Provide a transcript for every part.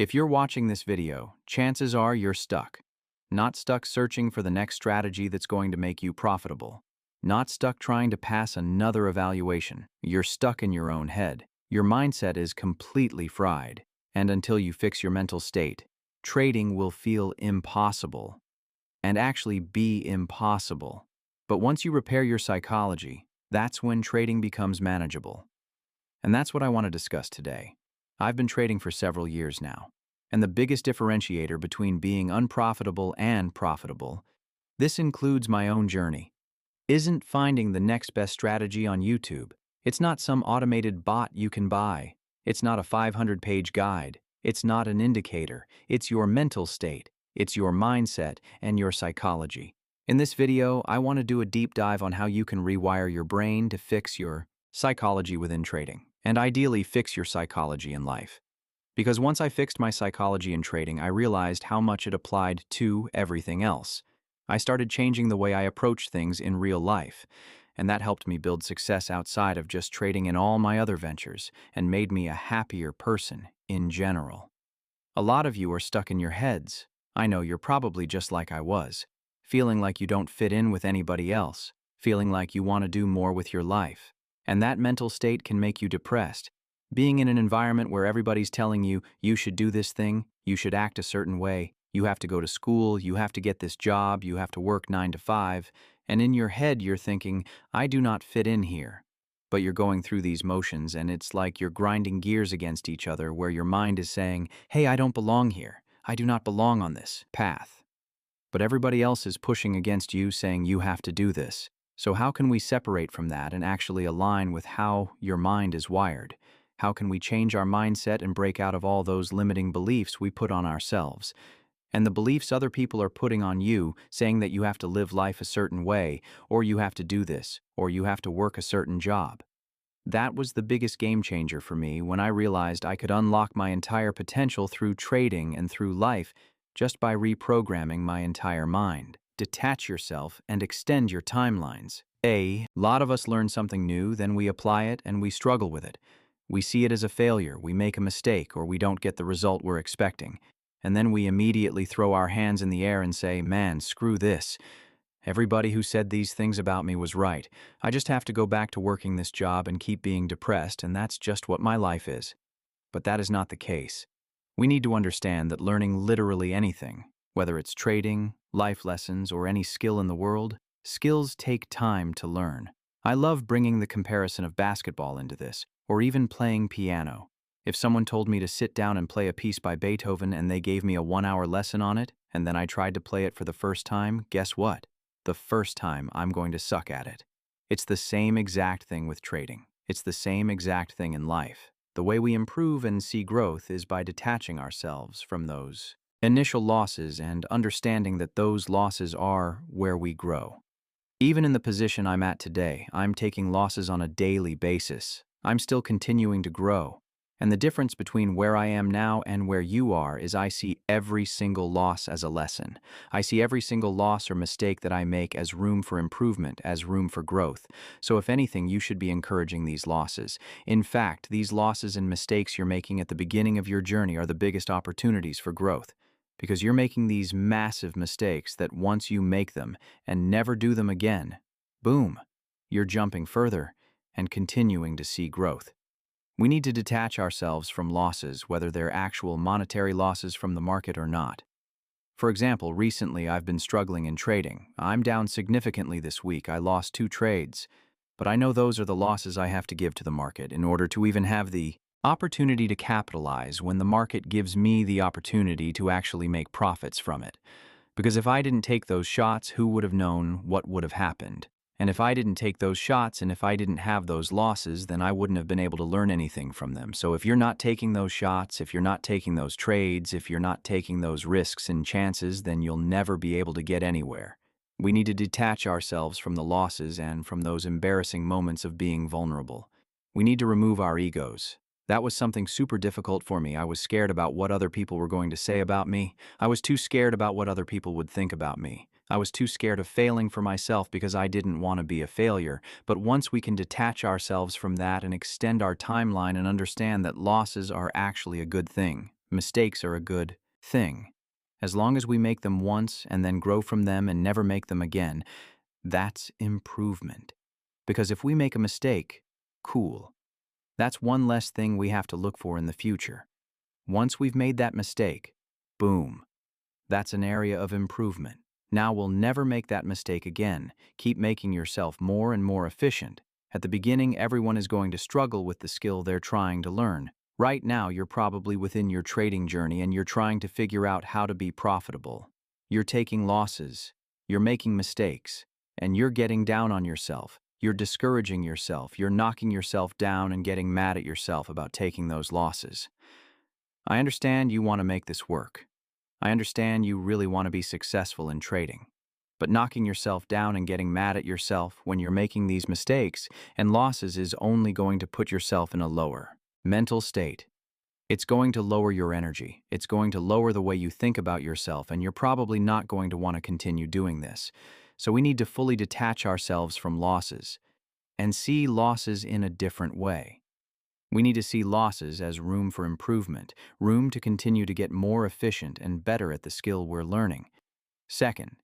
If you're watching this video, chances are you're stuck. Not stuck searching for the next strategy that's going to make you profitable. Not stuck trying to pass another evaluation. You're stuck in your own head. Your mindset is completely fried. And until you fix your mental state, trading will feel impossible. And actually be impossible. But once you repair your psychology, that's when trading becomes manageable. And that's what I want to discuss today. I've been trading for several years now, and the biggest differentiator between being unprofitable and profitable, this includes my own journey, isn't finding the next best strategy on YouTube. It's not some automated bot you can buy. It's not a 500-page guide. It's not an indicator. It's your mental state. It's your mindset and your psychology. In this video, I want to do a deep dive on how you can rewire your brain to fix your psychology within trading, and ideally fix your psychology in life. Because once I fixed my psychology in trading, I realized how much it applied to everything else. I started changing the way I approach things in real life, and that helped me build success outside of just trading in all my other ventures and made me a happier person in general. A lot of you are stuck in your heads. I know you're probably just like I was, feeling like you don't fit in with anybody else, feeling like you want to do more with your life. And that mental state can make you depressed. Being in an environment where everybody's telling you, you should do this thing, you should act a certain way, you have to go to school, you have to get this job, you have to work 9 to 5, and in your head you're thinking, I do not fit in here. But you're going through these motions and it's like you're grinding gears against each other where your mind is saying, hey, I don't belong here. I do not belong on this path. But everybody else is pushing against you saying you have to do this. So how can we separate from that and actually align with how your mind is wired? How can we change our mindset and break out of all those limiting beliefs we put on ourselves? And the beliefs other people are putting on you, saying that you have to live life a certain way, or you have to do this, or you have to work a certain job. That was the biggest game changer for me when I realized I could unlock my entire potential through trading and through life just by reprogramming my entire mind. Detach yourself and extend your timelines. A lot of us learn something new, then we apply it and we struggle with it. We see it as a failure, we make a mistake, or we don't get the result we're expecting. And then we immediately throw our hands in the air and say, man, screw this. Everybody who said these things about me was right. I just have to go back to working this job and keep being depressed, and that's just what my life is. But that is not the case. We need to understand that learning literally anything, whether it's trading, life lessons, or any skill in the world, skills take time to learn. I love bringing the comparison of basketball into this, or even playing piano. If someone told me to sit down and play a piece by Beethoven and they gave me a 1-hour lesson on it, and then I tried to play it for the first time, guess what? The first time I'm going to suck at it. It's the same exact thing with trading. It's the same exact thing in life. The way we improve and see growth is by detaching ourselves from those initial losses and understanding that those losses are where we grow. Even in the position I'm at today, I'm taking losses on a daily basis. I'm still continuing to grow. And the difference between where I am now and where you are is I see every single loss as a lesson. I see every single loss or mistake that I make as room for improvement, as room for growth. So if anything, you should be encouraging these losses. In fact, these losses and mistakes you're making at the beginning of your journey are the biggest opportunities for growth. Because you're making these massive mistakes that once you make them and never do them again, boom, you're jumping further and continuing to see growth. We need to detach ourselves from losses, whether they're actual monetary losses from the market or not. For example, recently I've been struggling in trading. I'm down significantly this week. I lost 2 trades. But I know those are the losses I have to give to the market in order to even have the opportunity to capitalize when the market gives me the opportunity to actually make profits from it. Because if I didn't take those shots, who would have known what would have happened? And if I didn't take those shots and if I didn't have those losses, then I wouldn't have been able to learn anything from them. So if you're not taking those shots, if you're not taking those trades, if you're not taking those risks and chances, then you'll never be able to get anywhere. We need to detach ourselves from the losses and from those embarrassing moments of being vulnerable. We need to remove our egos. That was something super difficult for me. I was scared about what other people were going to say about me. I was too scared about what other people would think about me. I was too scared of failing for myself because I didn't want to be a failure. But once we can detach ourselves from that and extend our timeline and understand that losses are actually a good thing, Mistakes are a good thing. As long as we make them once and then grow from them and never make them again, that's improvement. Because if we make a mistake, cool. That's one less thing we have to look for in the future. Once we've made that mistake, boom, that's an area of improvement. Now we'll never make that mistake again. Keep making yourself more and more efficient. At the beginning, everyone is going to struggle with the skill they're trying to learn. Right now, you're probably within your trading journey and you're trying to figure out how to be profitable. You're taking losses, you're making mistakes, and you're getting down on yourself. You're discouraging yourself, you're knocking yourself down and getting mad at yourself about taking those losses. I understand you want to make this work. I understand you really want to be successful in trading. But knocking yourself down and getting mad at yourself when you're making these mistakes and losses is only going to put yourself in a lower mental state. It's going to lower your energy. It's going to lower the way you think about yourself, and you're probably not going to want to continue doing this. So we need to fully detach ourselves from losses and see losses in a different way. We need to see losses as room for improvement, room to continue to get more efficient and better at the skill we're learning. Second,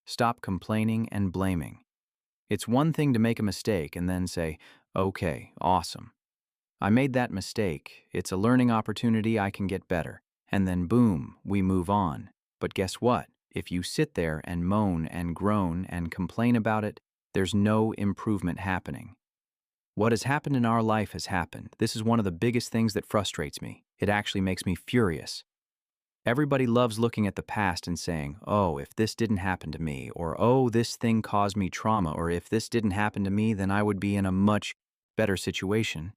stop complaining and blaming. It's one thing to make a mistake and then say, okay, awesome. I made that mistake. It's a learning opportunity. I can get better. And then boom, we move on. But guess what? If you sit there and moan and groan and complain about it, there's no improvement happening. What has happened in our life has happened. This is one of the biggest things that frustrates me. It actually makes me furious. Everybody loves looking at the past and saying, oh, if this didn't happen to me, or oh, this thing caused me trauma, or if this didn't happen to me, then I would be in a much better situation.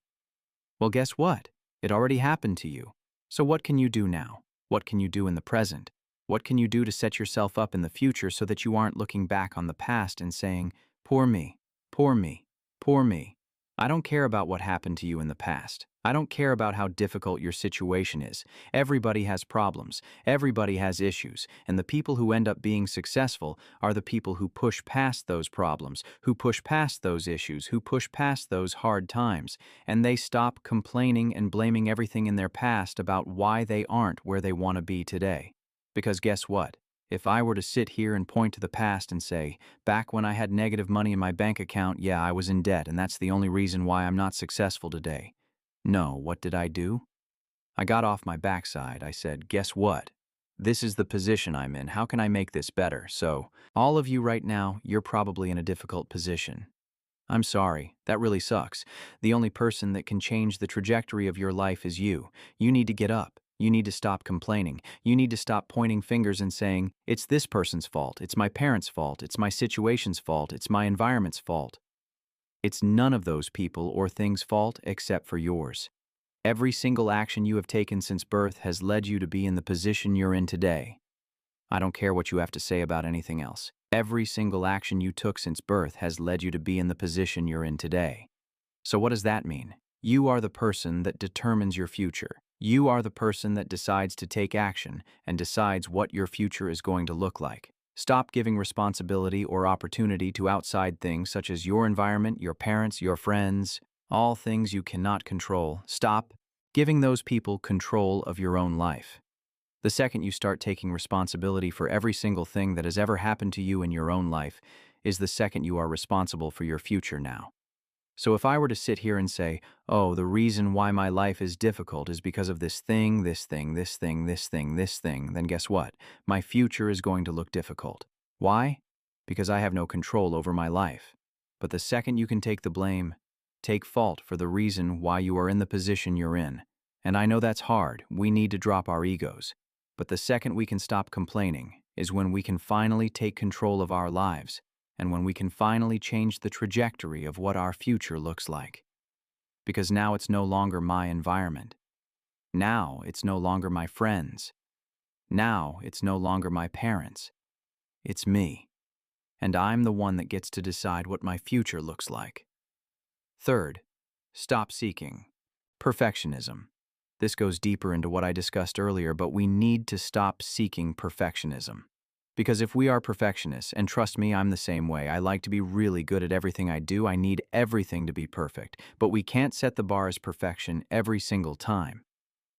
Well, guess what? It already happened to you. So what can you do now? What can you do in the present? What can you do to set yourself up in the future so that you aren't looking back on the past and saying, poor me, poor me, poor me? I don't care about what happened to you in the past. I don't care about how difficult your situation is. Everybody has problems. Everybody has issues. And the people who end up being successful are the people who push past those problems, who push past those issues, who push past those hard times. And they stop complaining and blaming everything in their past about why they aren't where they want to be today. Because guess what? If I were to sit here and point to the past and say, back when I had negative money in my bank account, yeah, I was in debt, and that's the only reason why I'm not successful today. No, what did I do? I got off my backside. I said, guess what? This is the position I'm in. How can I make this better? So, all of you right now, you're probably in a difficult position. I'm sorry, that really sucks. The only person that can change the trajectory of your life is you. You need to get up. You need to stop complaining. You need to stop pointing fingers and saying, it's this person's fault, it's my parents' fault, it's my situation's fault, it's my environment's fault. It's none of those people or things' fault except for yours. Every single action you have taken since birth has led you to be in the position you're in today. I don't care what you have to say about anything else. Every single action you took since birth has led you to be in the position you're in today. So what does that mean? You are the person that determines your future. You are the person that decides to take action and decides what your future is going to look like. Stop giving responsibility or opportunity to outside things such as your environment, your parents, your friends, all things you cannot control. Stop giving those people control of your own life. The second you start taking responsibility for every single thing that has ever happened to you in your own life is the second you are responsible for your future now. So if I were to sit here and say, oh, the reason why my life is difficult is because of this thing, this thing, this thing, this thing, this thing, then guess what? My future is going to look difficult. Why? Because I have no control over my life. But the second you can take the blame, take fault for the reason why you are in the position you're in. And I know that's hard. We need to drop our egos. But the second we can stop complaining is when we can finally take control of our lives. And when we can finally change the trajectory of what our future looks like. Because now it's no longer my environment. Now it's no longer my friends. Now it's no longer my parents. It's me. And I'm the one that gets to decide what my future looks like. Third, stop seeking perfectionism. This goes deeper into what I discussed earlier, but we need to stop seeking perfectionism. Because if we are perfectionists, and trust me, I'm the same way, I like to be really good at everything I do, I need everything to be perfect, but we can't set the bar as perfection every single time.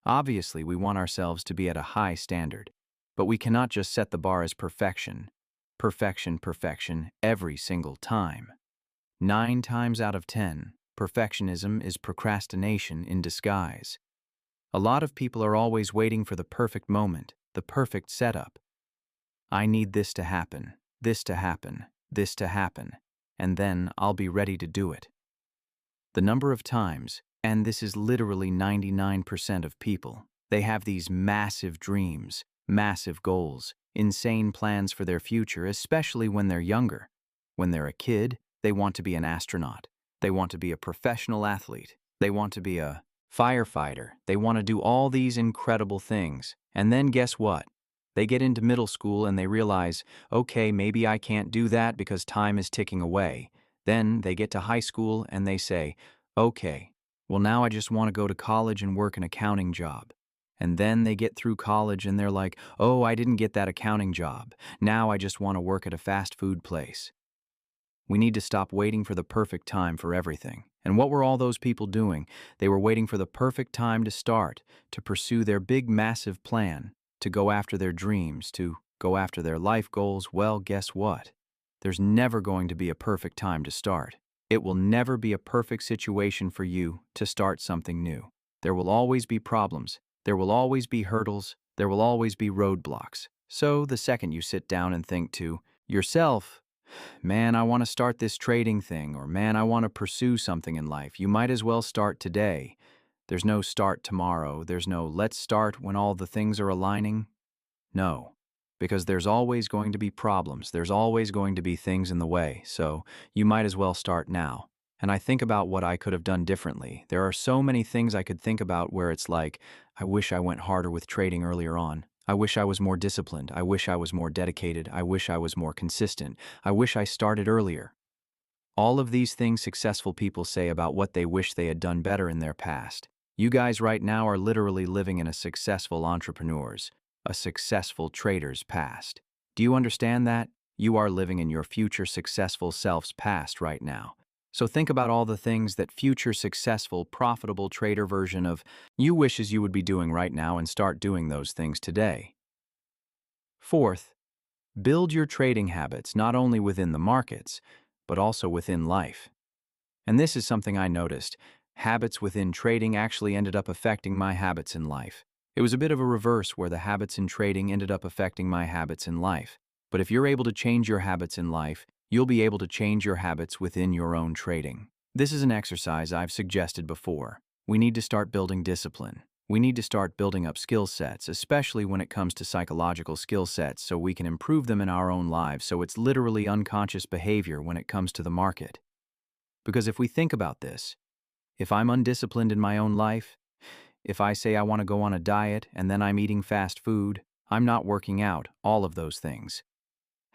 Obviously, we want ourselves to be at a high standard, but we cannot just set the bar as perfection. Perfection, perfection, every single time. 9 times out of 10, perfectionism is procrastination in disguise. A lot of people are always waiting for the perfect moment, the perfect setup. I need this to happen, this to happen, this to happen, and then I'll be ready to do it. The number of times, and this is literally 99% of people, they have these massive dreams, massive goals, insane plans for their future, especially when they're younger. When they're a kid, they want to be an astronaut. They want to be a professional athlete. They want to be a firefighter. They want to do all these incredible things. And then guess what? They get into middle school and they realize, okay, maybe I can't do that because time is ticking away. Then they get to high school and they say, okay, well now I just want to go to college and work an accounting job. And then they get through college and they're like, oh, I didn't get that accounting job. Now I just want to work at a fast food place. We need to stop waiting for the perfect time for everything. And what were all those people doing? They were waiting for the perfect time to start, to pursue their big, massive plan, to go after their dreams, to go after their life goals. Well, guess what? There's never going to be a perfect time to start. It will never be a perfect situation for you to start something new. There will always be problems. There will always be hurdles. There will always be roadblocks. So the second you sit down and think to yourself, man, I want to start this trading thing, or man, I want to pursue something in life, you might as well start today. There's no start tomorrow. There's no let's start when all the things are aligning. No, because there's always going to be problems. There's always going to be things in the way. So you might as well start now. And I think about what I could have done differently. There are so many things I could think about where it's like, I wish I went harder with trading earlier on. I wish I was more disciplined. I wish I was more dedicated. I wish I was more consistent. I wish I started earlier. All of these things successful people say about what they wish they had done better in their past. You guys right now are literally living in a successful entrepreneur's, a successful trader's past. Do you understand that? You are living in your future successful self's past right now. So think about all the things that future successful, profitable trader version of you wishes you would be doing right now and start doing those things today. Fourth, build your trading habits not only within the markets, but also within life. And this is something I noticed. Habits within trading actually ended up affecting my habits in life. It was a bit of a reverse where the habits in trading ended up affecting my habits in life. But if you're able to change your habits in life, you'll be able to change your habits within your own trading. This is an exercise I've suggested before. We need to start building discipline. We need to start building up skill sets, especially when it comes to psychological skill sets, so we can improve them in our own lives. So it's literally unconscious behavior when it comes to the market. Because if we think about this, if I'm undisciplined in my own life, if I say I want to go on a diet and then I'm eating fast food, I'm not working out, all of those things.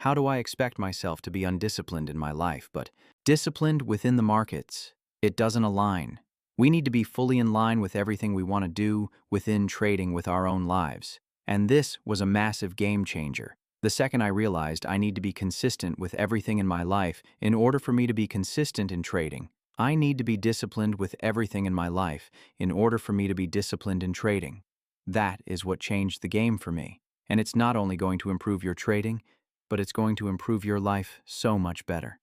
How do I expect myself to be undisciplined in my life, but disciplined within the markets? It doesn't align. We need to be fully in line with everything we want to do within trading with our own lives. And this was a massive game changer. The second I realized I need to be consistent with everything in my life in order for me to be consistent in trading. I need to be disciplined with everything in my life in order for me to be disciplined in trading. That is what changed the game for me. And it's not only going to improve your trading, but it's going to improve your life so much better.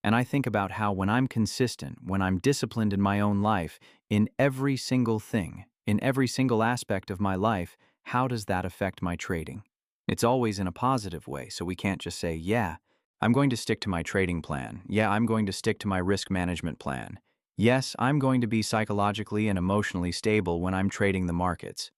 And I think about how when I'm consistent, when I'm disciplined in my own life, in every single thing, in every single aspect of my life, how does that affect my trading? It's always in a positive way, so we can't just say, yeah, I'm going to stick to my trading plan. Yeah, I'm going to stick to my risk management plan. Yes, I'm going to be psychologically and emotionally stable when I'm trading the markets.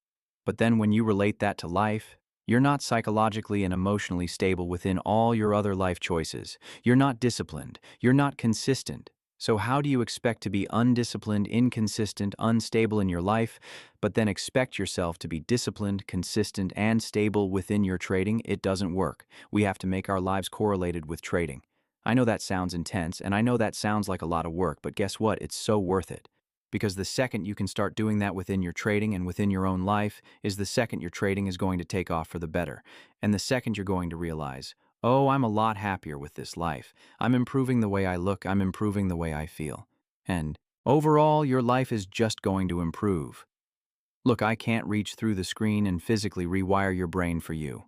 But then when you relate that to life, you're not psychologically and emotionally stable within all your other life choices. You're not disciplined. You're not consistent. So how do you expect to be undisciplined, inconsistent, unstable in your life, but then expect yourself to be disciplined, consistent, and stable within your trading? It doesn't work. We have to make our lives correlated with trading. I know that sounds intense, and I know that sounds like a lot of work, but guess what? It's so worth it. Because the second you can start doing that within your trading and within your own life is the second your trading is going to take off for the better. And the second you're going to realize, oh, I'm a lot happier with this life. I'm improving the way I look. I'm improving the way I feel. And overall, your life is just going to improve. Look, I can't reach through the screen and physically rewire your brain for you.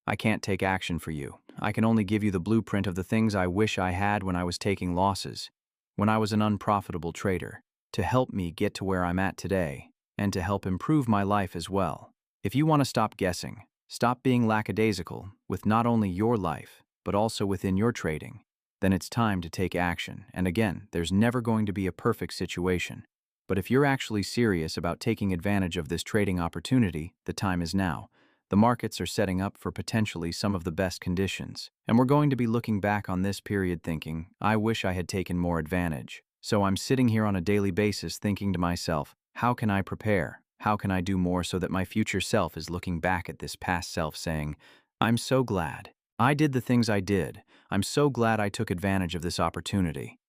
I can't take action for you. I can only give you the blueprint of the things I wish I had when I was taking losses, when I was an unprofitable trader, to help me get to where I'm at today, and to help improve my life as well. If you want to stop guessing, stop being lackadaisical with not only your life, but also within your trading, then it's time to take action. And again, there's never going to be a perfect situation. But if you're actually serious about taking advantage of this trading opportunity, the time is now. The markets are setting up for potentially some of the best conditions, and we're going to be looking back on this period thinking, I wish I had taken more advantage. So I'm sitting here on a daily basis thinking to myself, how can I prepare? How can I do more so that my future self is looking back at this past self saying, I'm so glad I did the things I did. I'm so glad I took advantage of this opportunity.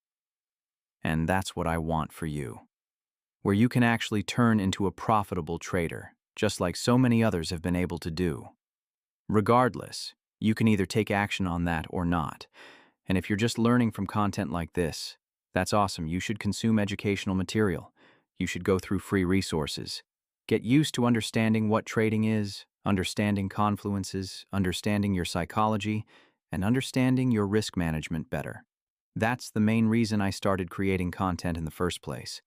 And that's what I want for you, where you can actually turn into a profitable trader, just like so many others have been able to do. Regardless, you can either take action on that or not. And if you're just learning from content like this, that's awesome. You should consume educational material. You should go through free resources. Get used to understanding what trading is, understanding confluences, understanding your psychology, and understanding your risk management better. That's the main reason I started creating content in the first place.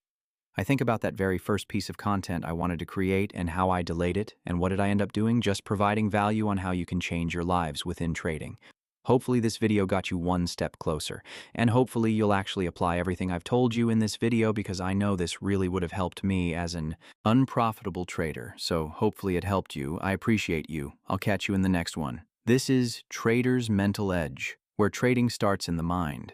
I think about that very first piece of content I wanted to create and how I delayed it, and what did I end up doing? Just providing value on how you can change your lives within trading. Hopefully this video got you one step closer, and hopefully you'll actually apply everything I've told you in this video, because I know this really would have helped me as an unprofitable trader. So hopefully it helped you. I appreciate you. I'll catch you in the next one. This is Trader's Mental Edge, where trading starts in the mind.